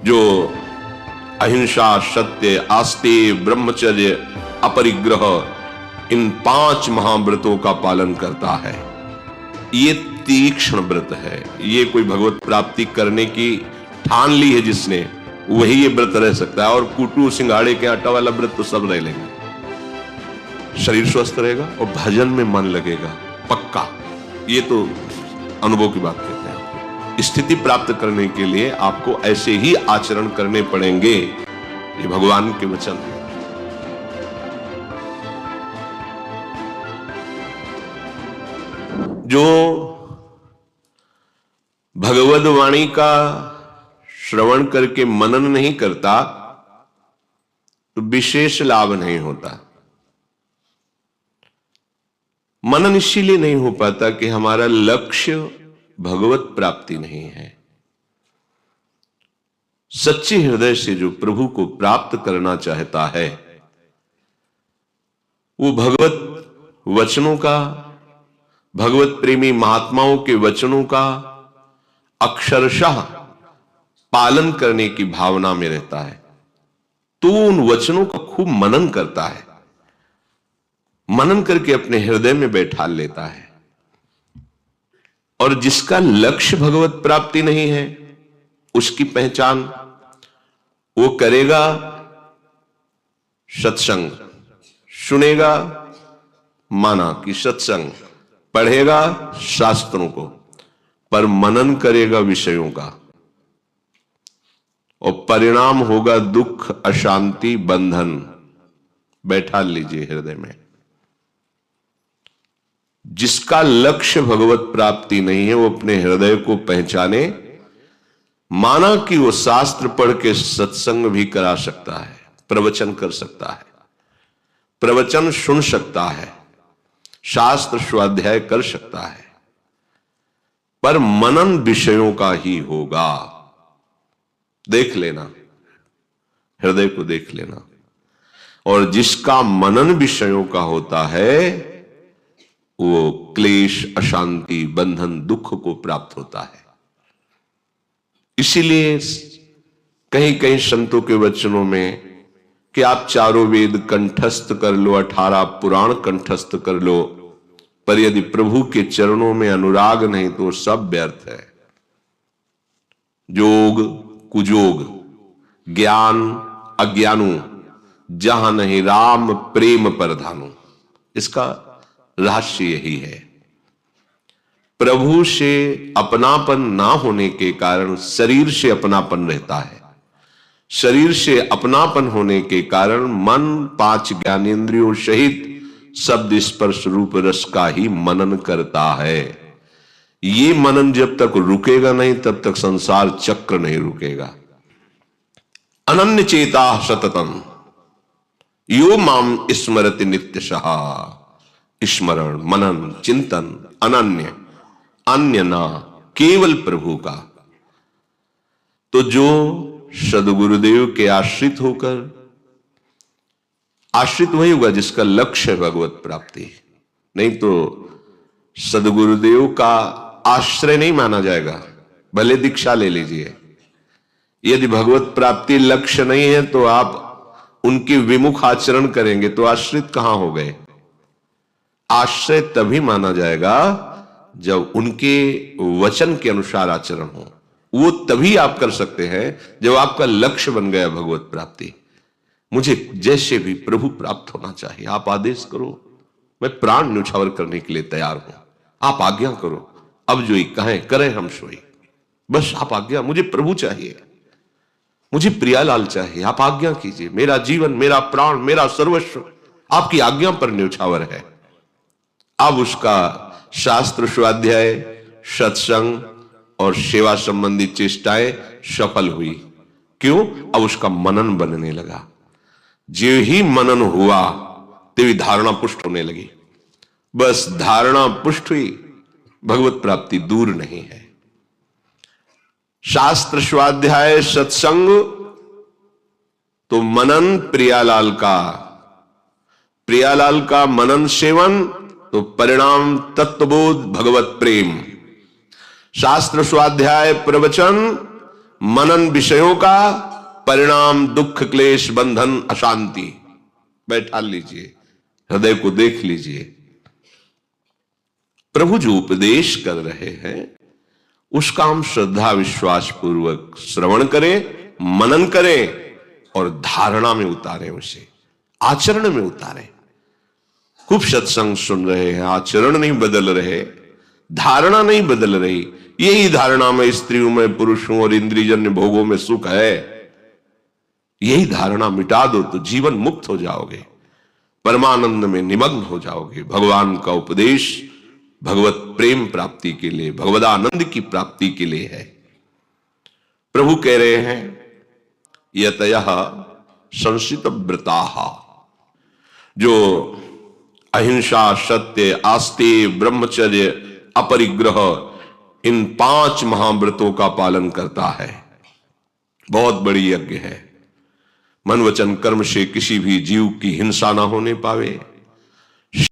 जो अहिंसा, सत्य, आस्तेय, ब्रह्मचर्य, अपरिग्रह, इन 5 महाव्रतों का पालन करता है, ये तीक्ष्ण व्रत है। ये कोई भगवत प्राप्ति करने की ठान ली है जिसने, वही ये व्रत रह सकता है। और कुटू सिंघाड़े के आटा वाला व्रत तो सब रह लेंगे। शरीर स्वस्थ रहेगा और भजन में मन लगेगा पक्का। ये तो अनुभव की बात कहते हैं। स्थिति प्राप्त करने के लिए आपको ऐसे ही आचरण करने पड़ेंगे। ये भगवान के वचन है। जो भगवद वाणी का श्रवण करके मनन नहीं करता तो विशेष लाभ नहीं होता। मनन इसीलिए नहीं हो पाता कि हमारा लक्ष्य भगवत प्राप्ति नहीं है। सच्चे हृदय से जो प्रभु को प्राप्त करना चाहता है, वो भगवत वचनों का, भगवत प्रेमी महात्माओं के वचनों का अक्षरशः पालन करने की भावना में रहता है। तो उन वचनों का खूब मनन करता है, मनन करके अपने हृदय में बैठा लेता है। और जिसका लक्ष्य भगवत प्राप्ति नहीं है, उसकी पहचान वो करेगा सत्संग, सुनेगा माना कि सत्संग, पढ़ेगा शास्त्रों को, पर मनन करेगा विषयों का, और परिणाम होगा दुख, अशांति, बंधन। बैठा लीजिए हृदय में। जिसका लक्ष्य भगवत प्राप्ति नहीं है, वो अपने हृदय को पहचाने। माना कि वो शास्त्र पढ़ के सत्संग भी करा सकता है, प्रवचन कर सकता है, प्रवचन सुन सकता है, शास्त्र स्वाध्याय कर सकता है, पर मनन विषयों का ही होगा। देख लेना, हृदय को देख लेना। और जिसका मनन विषयों का होता है, वो क्लेश, अशांति, बंधन, दुख को प्राप्त होता है। इसीलिए कहीं कहीं संतों के वचनों में कि आप 4 वेद कंठस्थ कर लो, 18 पुराण कंठस्थ कर लो, पर यदि प्रभु के चरणों में अनुराग नहीं तो सब व्यर्थ है। जोग कुजोग, ज्ञान अज्ञानु, जहां नहीं राम प्रेम परधानु। इसका रहस्य यही है। प्रभु से अपनापन ना होने के कारण शरीर से अपनापन रहता है। शरीर से अपनापन होने के कारण मन 5 ज्ञानेंद्रियों सहित शब्द स्पर्श रूप रस का ही मनन करता है। ये मनन जब तक रुकेगा नहीं, तब तक संसार चक्र नहीं रुकेगा। अनन्य चेता सततम यो माम स्मरति नित्यशः। स्मरण, मनन, चिंतन अनन्य, अन्य ना, केवल प्रभु का। तो जो सदगुरुदेव के आश्रित होकर, आश्रित वही होगा जिसका लक्ष्य है भगवत प्राप्ति, नहीं तो सदगुरुदेव का आश्रय नहीं माना जाएगा। भले दीक्षा ले लीजिए, यदि भगवत प्राप्ति लक्ष्य नहीं है तो आप उनके विमुख आचरण करेंगे तो आश्रित कहां हो गए। आश्रय तभी माना जाएगा जब उनके वचन के अनुसार आचरण हो। वो तभी आप कर सकते हैं जब आपका लक्ष्य बन गया भगवत प्राप्ति। मुझे जैसे भी प्रभु प्राप्त होना चाहिए, आप आदेश करो, मैं प्राण न्यौछावर करने के लिए तैयार हूं। आप आज्ञा करो, अब जो कहें करें हम सोई। बस आप आज्ञा, मुझे प्रभु चाहिए, मुझे प्रियालाल चाहिए, आप आज्ञा कीजिए। मेरा जीवन, मेरा प्राण, मेरा सर्वस्व आपकी आज्ञा पर न्यौछावर है। अब उसका शास्त्र स्वाध्याय, सत्संग और सेवा संबंधी चेष्टाएं सफल हुई। क्यों? अब उसका मनन बनने लगा। जो ही मनन हुआ तेरी धारणा पुष्ट होने लगी। बस धारणा पुष्ट हुई, भगवत प्राप्ति दूर नहीं है। शास्त्र स्वाध्याय, सत्संग तो मनन प्रियालाल का मनन सेवन तो परिणाम तत्वबोध, भगवत प्रेम। शास्त्र स्वाध्याय, प्रवचन मनन विषयों का, परिणाम दुख क्लेश बंधन अशांति। बैठा लीजिए, हृदय को देख लीजिए। प्रभु जो उपदेश कर रहे हैं उसका हम श्रद्धा विश्वास पूर्वक श्रवण करें, मनन करें और धारणा में उतारें, उसे आचरण में उतारें। खूब सत्संग सुन रहे हैं, आचरण नहीं बदल रहे, धारणा नहीं बदल रही। यही धारणा में स्त्रियों में पुरुषों और इंद्रियजन्य भोगों में सुख है, यही धारणा मिटा दो तो जीवन मुक्त हो जाओगे, परमानंद में निमग्न हो जाओगे। भगवान का उपदेश भगवत प्रेम प्राप्ति के लिए, भगवदानंद की प्राप्ति के लिए है। प्रभु कह रहे हैं यतयः संसित व्रताः, जो अहिंसा, सत्य, आस्तेय, ब्रह्मचर्य, अपरिग्रह, इन 5 महाव्रतों का पालन करता है, बहुत बड़ी यज्ञ है। मन वचन कर्म से किसी भी जीव की हिंसा ना होने पावे,